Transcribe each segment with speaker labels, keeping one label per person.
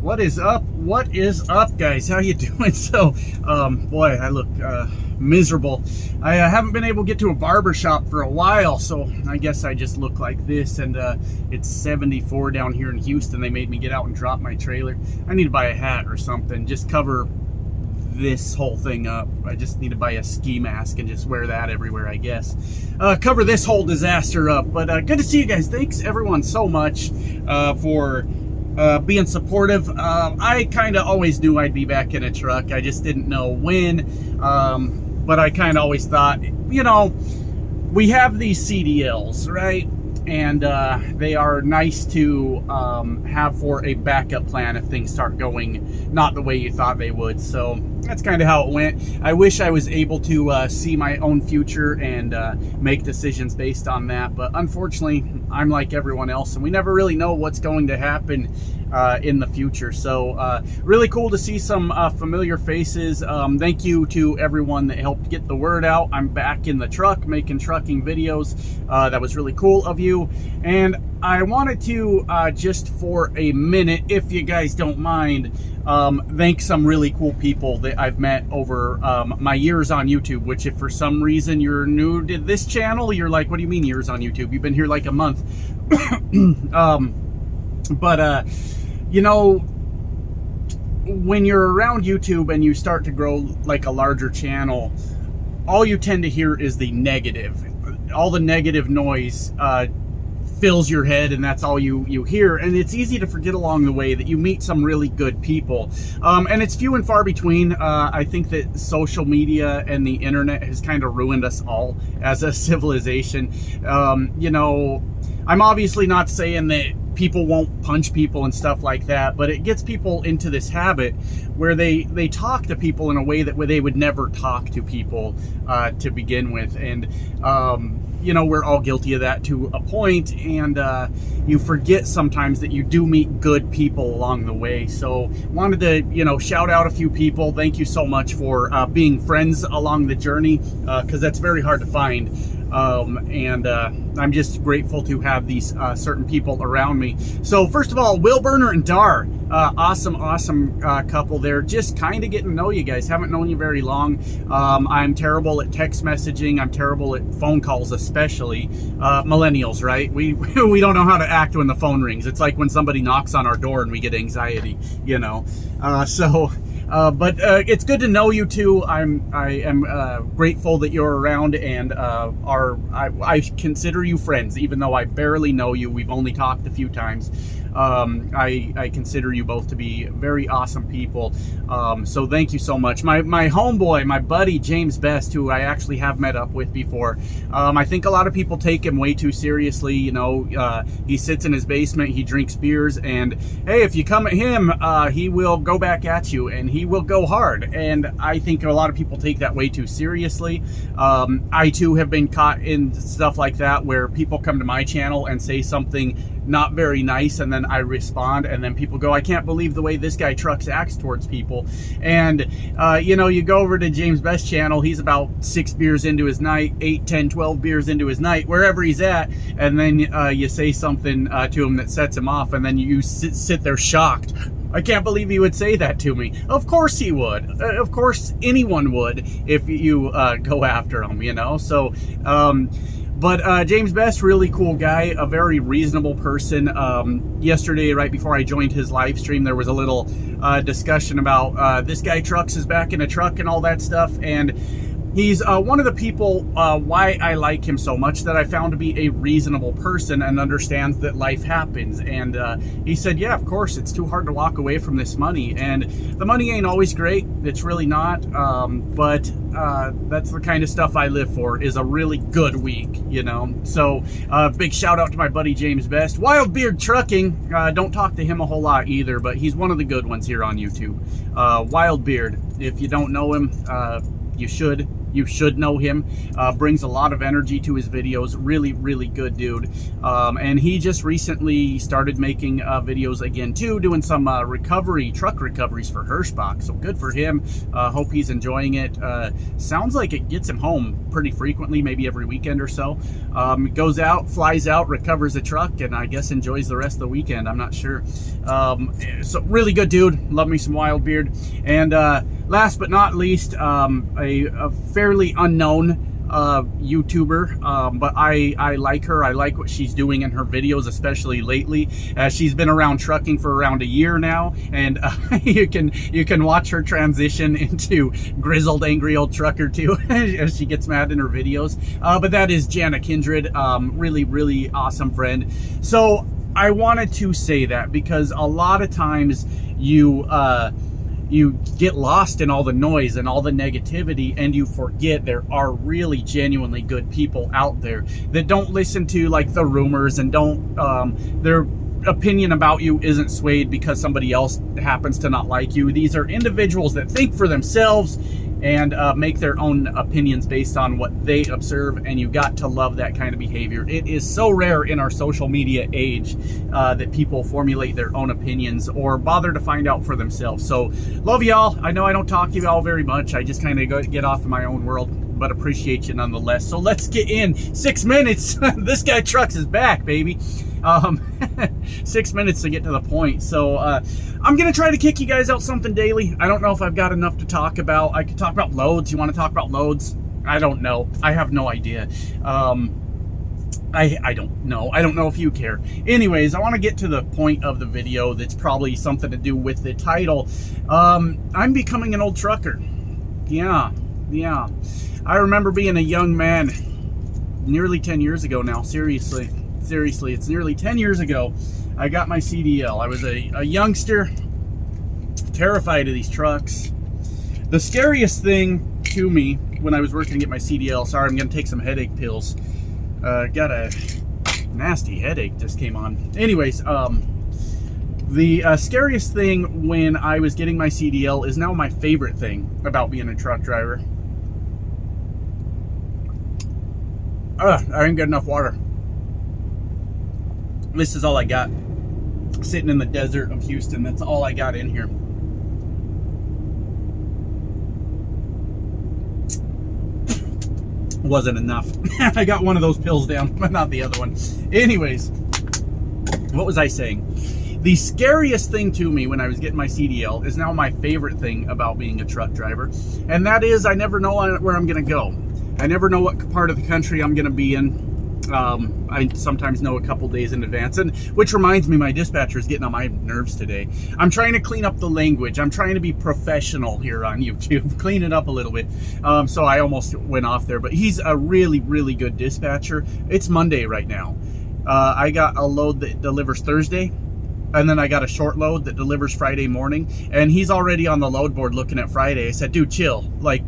Speaker 1: What is up? What is up, guys? How you doing? So, boy, I look miserable. I haven't been able to get to a barber shop for a while, so I guess I just look like this. And it's 74 down here in Houston. They made me get out and drop my trailer. I need to buy a hat or something. Just cover this whole thing up. I just need to buy a ski mask and just wear that everywhere, I guess. Cover this whole disaster up. But good to see you guys. Thanks, everyone, so much for being supportive. I kind of always knew I'd be back in a truck. I just didn't know when. But I kind of always thought, you know, we have these CDLs, right? And they are nice to have for a backup plan if things start going not the way you thought they would. So that's kind of how it went. I wish I was able to see my own future and make decisions based on that. But unfortunately, I'm like everyone else, and we never really know what's going to happen in the future. So really cool to see some familiar faces. Thank you to everyone that helped get the word out. I'm back in the truck making trucking videos. That was really cool of you. And I wanted to just for a minute, if you guys don't mind, thank some really cool people that I've met over my years on YouTube, which if for some reason you're new to this channel, you're like, what do you mean years on YouTube? You've been here like a month. You know, when you're around YouTube and you start to grow like a larger channel, all you tend to hear is the negative. All the negative noise fills your head, and that's all you hear. And it's easy to forget along the way that you meet some really good people. And it's few and far between. I think that social media and the internet has kind of ruined us all as a civilization. You know, I'm obviously not saying that people won't punch people and stuff like that, but it gets people into this habit where they talk to people in a way that they would never talk to people to begin with. And you know, we're all guilty of that to a point, and you forget sometimes that you do meet good people along the way. So wanted to, you know, shout out a few people. Thank you so much for being friends along the journey, because that's very hard to find. I'm just grateful to have these certain people around me. So first of all, Will Burner and Dar, awesome couple there. Just kind of getting to know you guys. Haven't known you very long. I'm terrible at text messaging. I'm terrible at phone calls, especially millennials, right? We don't know how to act when the phone rings. It's like when somebody knocks on our door and we get anxiety, you know. But it's good to know you two. I am grateful that you're around, and I consider you friends, even though I barely know you. We've only talked a few times. I consider you both to be very awesome people. So thank you so much. My homeboy, my buddy James Best, who I actually have met up with before. I think a lot of people take him way too seriously. You know, he sits in his basement, he drinks beers, and hey, if you come at him, he will go back at you, and he will go hard. And I think a lot of people take that way too seriously. I too have been caught in stuff like that, where people come to my channel and say something not very nice, and then I respond, and then people go, I can't believe the way this guy trucks acts towards people. And you know, you go over to James Best channel, he's about 6 beers into his night, 8, 10, 12 beers into his night, wherever he's at, and then you say something to him that sets him off, and then you sit there shocked. I can't believe he would say that to me. Of course he would. Of course anyone would if you go after him, you know. So but James Best, really cool guy, a very reasonable person. Yesterday, right before I joined his live stream, there was a little discussion about this guy trucks is back in a truck and all that stuff. And he's one of the people why I like him so much, that I found to be a reasonable person and understands that life happens. And he said, yeah, of course, it's too hard to walk away from this money. And the money ain't always great. It's really not. But that's the kind of stuff I live for, is a really good week, you know. So big shout out to my buddy James Best. Wild Beard Trucking. Don't talk to him a whole lot either, but he's one of the good ones here on YouTube. Wild Beard. If you don't know him, you should. you should know him. Brings a lot of energy to his videos. Really, really good dude. And he just recently started making videos again too, doing some truck recoveries for Hirschbach. So good for him. Hope he's enjoying it. Sounds like it gets him home pretty frequently, maybe every weekend or so. Goes out, flies out, recovers a truck, and I guess enjoys the rest of the weekend. I'm not sure. So really good dude. Love me some Wild Beard. And last but not least, a fairly unknown YouTuber, but I like her. I like what she's doing in her videos, especially lately. She's been around trucking for around a year now, and you can watch her transition into grizzled, angry old trucker too, as she gets mad in her videos. But that is Jana Kindred. Really, really awesome friend. So I wanted to say that because a lot of times you get lost in all the noise and all the negativity, and you forget there are really genuinely good people out there that don't listen to like the rumors, and don't their opinion about you isn't swayed because somebody else happens to not like you. These are individuals that think for themselves and make their own opinions based on what they observe, and you got to love that kind of behavior. It is so rare in our social media age that people formulate their own opinions or bother to find out for themselves. So love y'all. I know I don't talk to you all very much. I just kind of get off in my own world, but appreciate you nonetheless. So let's get in 6 minutes. This guy trucks is back, baby. 6 minutes to get to the point. So I'm gonna try to kick you guys out something daily. I don't know if I've got enough to talk about. I could talk about loads. You want to talk about loads? I don't know. I have no idea. I don't know. I don't know if you care. Anyways, I want to get to the point of the video that's probably something to do with the title. I'm becoming an old trucker. Yeah. I remember being a young man nearly 10 years ago now. Seriously, it's nearly 10 years ago. I got my CDL. I was a youngster, terrified of these trucks. The scariest thing to me when I was working to get my CDL, sorry, I'm going to take some headache pills. Got a nasty headache just came on. Anyways, the scariest thing when I was getting my CDL is now my favorite thing about being a truck driver. I didn't get enough water. This is all I got. Sitting in the desert of Houston, that's all I got in here. Wasn't enough. I got one of those pills down, but not the other one. Anyways, what was I saying? The scariest thing to me when I was getting my CDL is now my favorite thing about being a truck driver, and that is I never know where I'm going to go. I never know what part of the country I'm going to be in. I sometimes know a couple days in advance, and which reminds me, my dispatcher is getting on my nerves today. I'm trying to clean up the language. I'm trying to be professional here on YouTube, clean it up a little bit. So I almost went off there, but he's a really, really good dispatcher. It's Monday right now. I got a load that delivers Thursday, and then I got a short load that delivers Friday morning, and he's already on the load board looking at Friday. I said, dude, chill. Like,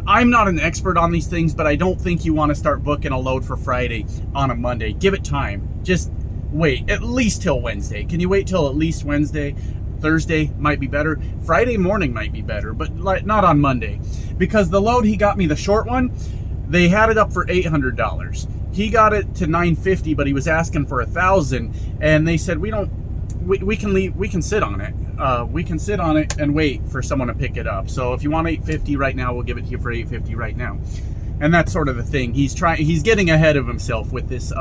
Speaker 1: I'm not an expert on these things, but I don't think you want to start booking a load for Friday on a Monday. Give it time. Just wait at least till Wednesday. Can you wait till at least Wednesday? Thursday might be better. Friday morning might be better, but not on Monday, because the load he got me, the short one, they had it up for $800. He got it to $950, but he was asking for $1,000, and they said we can sit on it. We can sit on it and wait for someone to pick it up. So if you want $850 right now, we'll give it to you for $850 right now. And that's sort of the thing. He's getting ahead of himself with this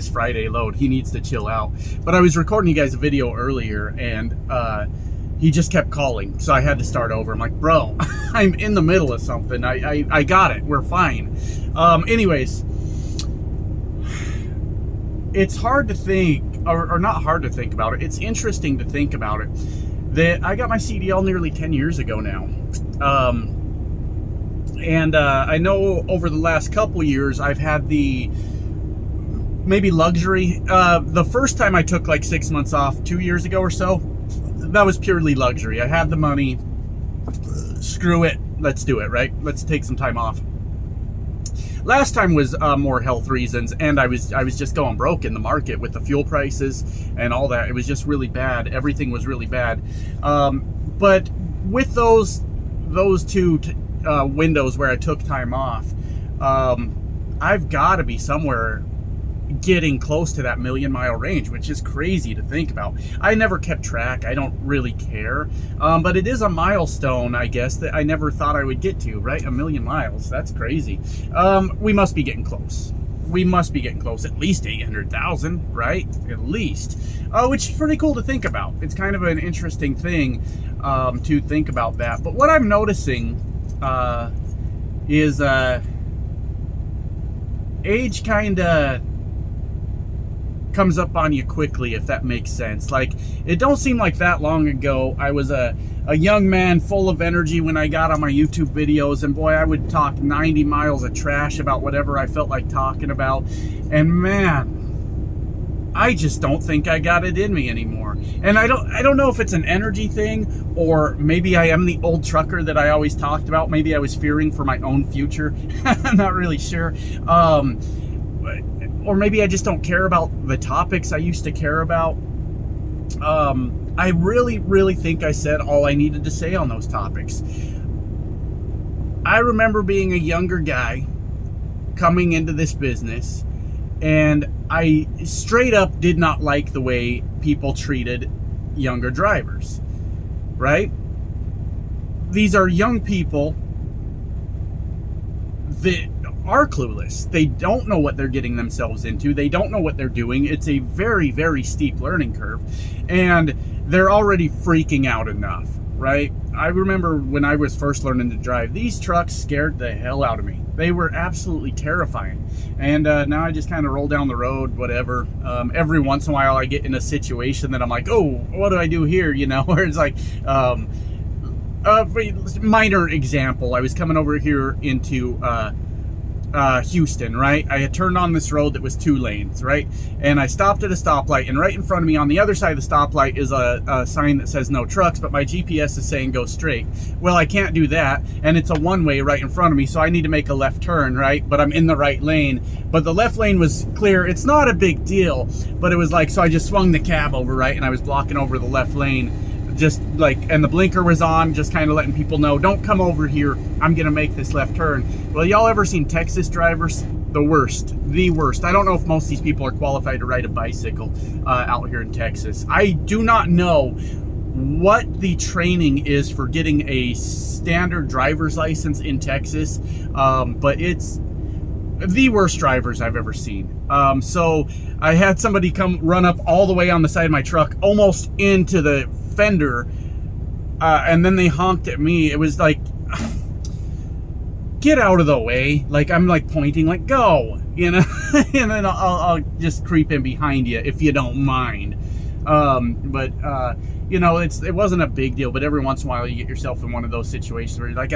Speaker 1: Friday load. He needs to chill out. But I was recording you guys a video earlier, and he just kept calling, so I had to start over. I'm like, bro, I'm in the middle of something. I got it. We're fine. Anyways, it's hard to think, or not hard to think about it. It's interesting to think about it, that I got my CDL nearly 10 years ago now. And I know over the last couple years, I've had the maybe luxury. The first time I took like 6 months off 2 years ago or so, that was purely luxury. I had the money. Screw it. Let's do it, right? Let's take some time off. Last time was more health reasons, and I was just going broke in the market with the fuel prices and all that. It was just really bad. Everything was really bad. But with those two windows where I took time off, I've got to be somewhere getting close to that 1,000,000-mile range, which is crazy to think about. I never kept track. I don't really care. But it is a milestone, I guess, that I never thought I would get to, right? 1,000,000 miles. That's crazy. We must be getting close. We must be getting close. At least 800,000, right? At least. Which is pretty cool to think about. It's kind of an interesting thing to think about that. But what I'm noticing is age kind of comes up on you quickly, if that makes sense. Like, it don't seem like that long ago I was a young man full of energy when I got on my YouTube videos, and boy, I would talk 90 miles of trash about whatever I felt like talking about, and man, I just don't think I got it in me anymore. And I don't know if it's an energy thing, or maybe I am the old trucker that I always talked about. Maybe I was fearing for my own future. I'm not really sure. Or maybe I just don't care about the topics I used to care about. I really think I said all I needed to say on those topics. I remember being a younger guy coming into this business, and I straight up did not like the way people treated younger drivers, right? These are young people that are clueless. They don't know what they're getting themselves into. They don't know what they're doing. It's a very, very steep learning curve, and they're already freaking out enough, right? I remember when I was first learning to drive, these trucks scared the hell out of me. They were absolutely terrifying. And now I just kind of roll down the road, whatever. Every once in a while I get in a situation that I'm like, oh, what do I do here? You know, where it's like, minor example. I was coming over here into Houston, right? I had turned on this road that was 2 lanes, right? And I stopped at a stoplight, and right in front of me on the other side of the stoplight is a sign that says no trucks, but my GPS is saying go straight. Well, I can't do that, and it's a one-way right in front of me, so I need to make a left turn, right? But I'm in the right lane, but the left lane was clear. It's not a big deal, but it was like, so I just swung the cab over, right? And I was blocking over the left lane, just like, and the blinker was on, just kind of letting people know, don't come over here, I'm gonna make this left turn. Well, y'all ever seen Texas drivers? The worst. I don't know if most of these people are qualified to ride a bicycle out here in Texas. I do not know what the training is for getting a standard driver's license in Texas, but it's the worst drivers I've ever seen. So I had somebody come run up all the way on the side of my truck, almost into the fender, and then they honked at me. It was like, get out of the way. Like, I'm like pointing, like, go, you know, and then I'll just creep in behind you if you don't mind. But you know, it wasn't a big deal, but every once in a while you get yourself in one of those situations where you're like,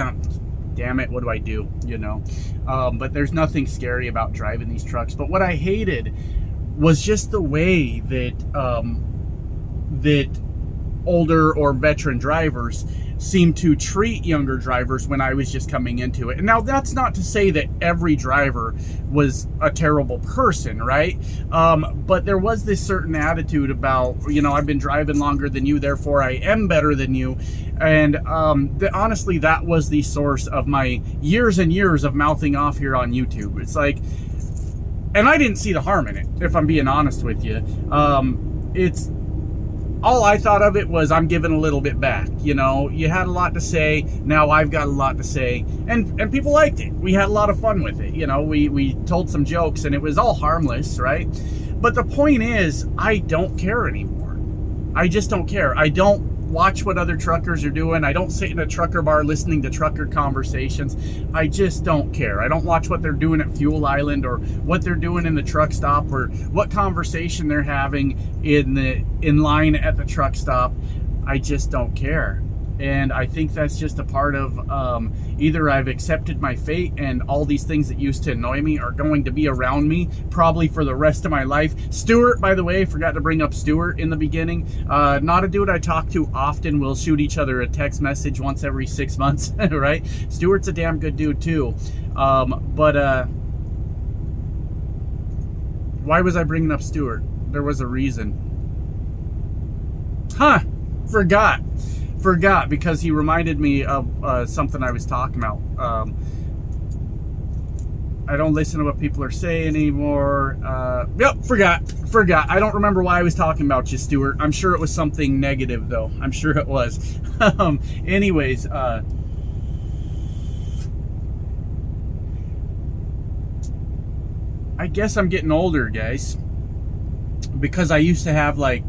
Speaker 1: damn it, what do I do, you know? But there's nothing scary about driving these trucks. But what I hated was just the way that that older or veteran drivers seem to treat younger drivers when I was just coming into it. And now that's not to say that every driver was a terrible person, right? But there was this certain attitude about, you know, I've been driving longer than you, therefore I am better than you. And honestly, that was the source of my years and years of mouthing off here on YouTube. It's like, and I didn't see the harm in it, if I'm being honest with you. It's, all I thought of it was, I'm giving a little bit back. You know, you had a lot to say, now I've got a lot to say, and people liked it. We had a lot of fun with it. You know, we told some jokes, and it was all harmless, right? But the point is, I don't care anymore. I just don't care. I don't watch what other truckers are doing. I don't sit in a trucker bar listening to trucker conversations. I just don't care. I don't watch what they're doing at Fuel Island, or what they're doing in the truck stop, or what conversation they're having in line at the truck stop. I just don't care. And I think that's just a part of either I've accepted my fate, and all these things that used to annoy me are going to be around me probably for the rest of my life. Stuart, by the way, forgot to bring up Stuart in the beginning. Not a dude I talk to often. We'll shoot each other a text message once every 6 months, right? Stuart's a damn good dude too. But why was I bringing up Stuart? There was a reason. Forgot forgot, because he reminded me of something I was talking about. I don't listen to what people are saying anymore. Yep, forgot. I don't remember why I was talking about you, Stuart. I'm sure it was something negative, though. I'm sure it was. Anyways, I guess I'm getting older, guys, because I used to have like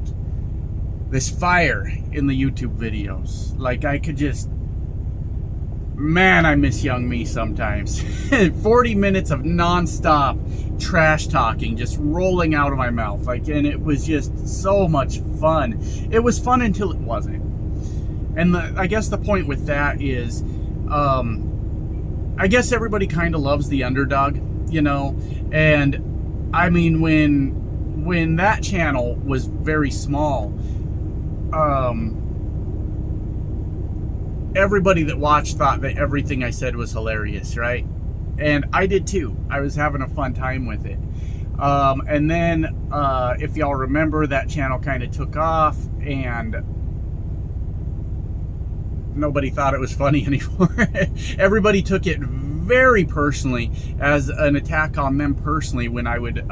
Speaker 1: this fire in the YouTube videos. Like, I could just, man, I miss young me sometimes. 40 minutes of nonstop trash talking just rolling out of my mouth, like, and it was just so much fun. It was fun until it wasn't. And I guess the point with that is, I guess everybody kind of loves the underdog, you know. And I mean, when that channel was very small, everybody that watched thought that everything I said was hilarious, right? And I did too. I was having a fun time with it. And then, if y'all remember, that channel kind of took off and nobody thought it was funny anymore. Everybody took it very personally, as an attack on them personally, when I would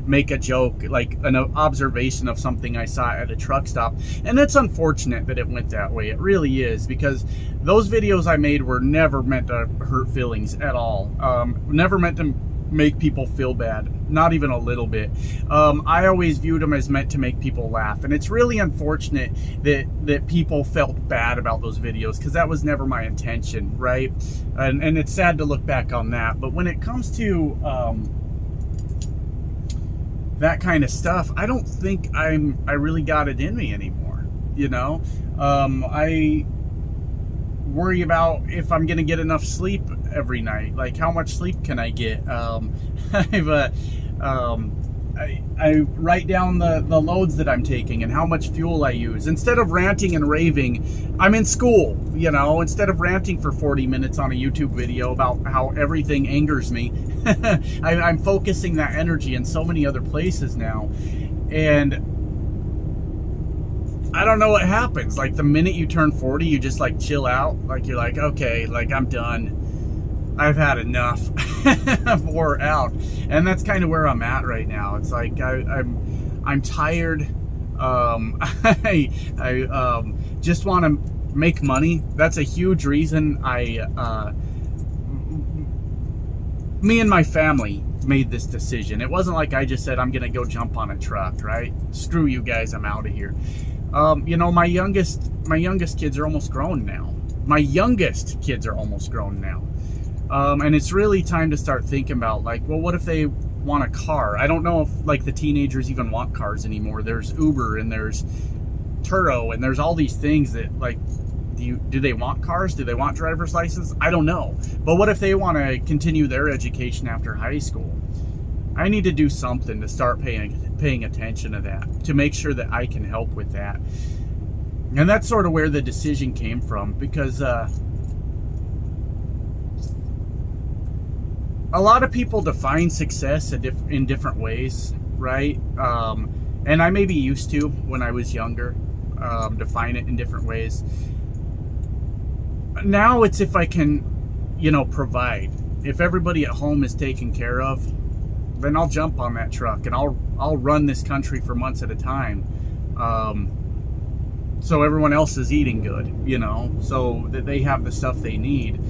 Speaker 1: make a joke, like an observation of something I saw at a truck stop. And it's unfortunate that it went that way. It really is, because those videos I made were never meant to hurt feelings at all. Never meant to make people feel bad, not even a little bit. I always viewed them as meant to make people laugh, and it's really unfortunate that people felt bad about those videos, because that was never my intention, right? And it's sad to look back on that. But when it comes to that kind of stuff, I don't think I really got it in me anymore, you know. I worry about if I'm gonna get enough sleep every night. Like, how much sleep can I get? I write down the loads that I'm taking and how much fuel I use. Instead of ranting and raving, I'm in school, you know. Instead of ranting for 40 minutes on a YouTube video about how everything angers me, I'm focusing that energy in so many other places now. And I don't know what happens. Like, the minute you turn 40, you just like chill out. Like, you're like, okay, like, I'm done. I've had enough. I've wore out. And that's kind of where I'm at right now. It's like I'm tired. I just want to make money. That's a huge reason me and my family made this decision. It wasn't like I just said I'm gonna go jump on a truck, right? Screw you guys, I'm out of here. You know, my youngest kids are almost grown now. And it's really time to start thinking about, like, well, what if they want a car? I don't know if, like, the teenagers even want cars anymore. There's Uber and there's Turo and there's all these things that, like, do they want cars? Do they want driver's license? I don't know. But what if they want to continue their education after high school? I need to do something to start paying attention to that, to make sure that I can help with that. And that's sort of where the decision came from, because a lot of people define success in different ways, right? And I maybe used to, when I was younger, define it in different ways. Now it's if I can, you know, provide. If everybody at home is taken care of, then I'll jump on that truck and I'll run this country for months at a time. So everyone else is eating good, you know, so that they have the stuff they need.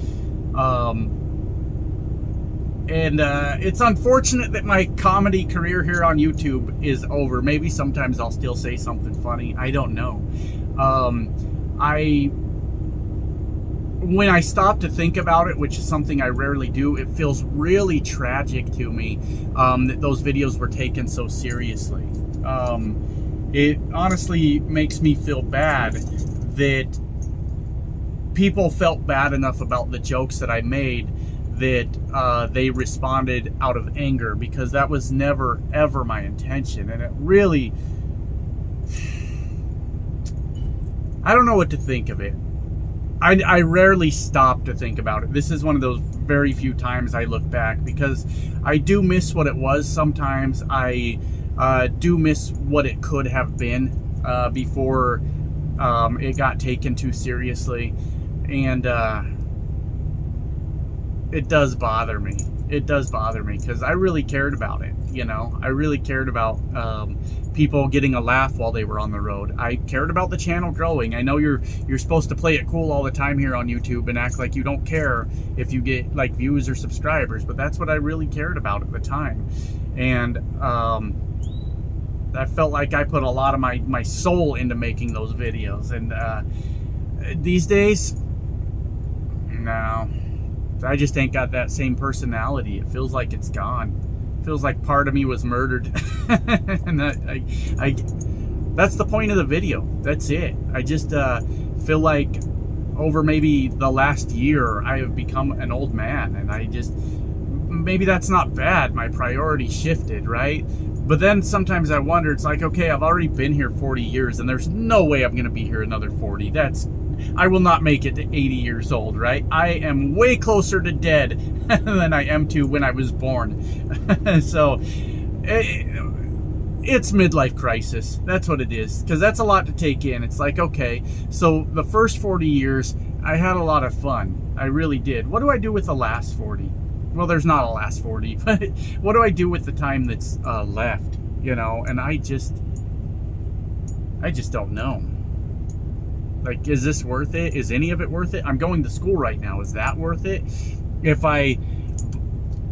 Speaker 1: And it's unfortunate that my comedy career here on YouTube is over. Maybe sometimes I'll still say something funny. I don't know. When I stop to think about it, which is something I rarely do, it feels really tragic to me that those videos were taken so seriously. It honestly makes me feel bad that people felt bad enough about the jokes that I made that they responded out of anger, because that was never, ever my intention. And it really, I don't know what to think of it. I rarely stop to think about it. This is one of those very few times I look back, because I do miss what it was sometimes. I do miss what it could have been before it got taken too seriously, and it does bother me. It does bother me because I really cared about it. I really cared about people getting a laugh while they were on the road. I cared about the channel growing. I know you're supposed to play it cool all the time here on YouTube and act like you don't care if you get like views or subscribers, but that's what I really cared about at the time. And I felt like I put a lot of my soul into making those videos. And these days, no, I just ain't got that same personality. It feels like it's gone. It feels like part of me was murdered. And that's the point of the video. That's it. I just feel like over maybe the last year, I have become an old man. And maybe that's not bad. My priorities shifted, right? But then sometimes I wonder, it's like, okay, I've already been here 40 years and there's no way I'm going to be here another 40. I will not make it to 80 years old, right? I am way closer to dead than I am to when I was born. So it's midlife crisis. That's what it is, because that's a lot to take in. It's like, okay, so the first 40 years, I had a lot of fun. I really did. What do I do with the last 40? Well, there's not a last 40, but what do I do with the time that's left? And I just don't know. Like, is this worth it? Is any of it worth it? I'm going to school right now. Is that worth it? If I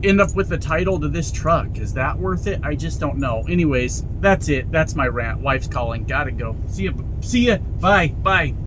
Speaker 1: end up with the title to this truck, is that worth it? I just don't know. Anyways, that's it. That's my rant. Wife's calling. Gotta go. See ya. Bye.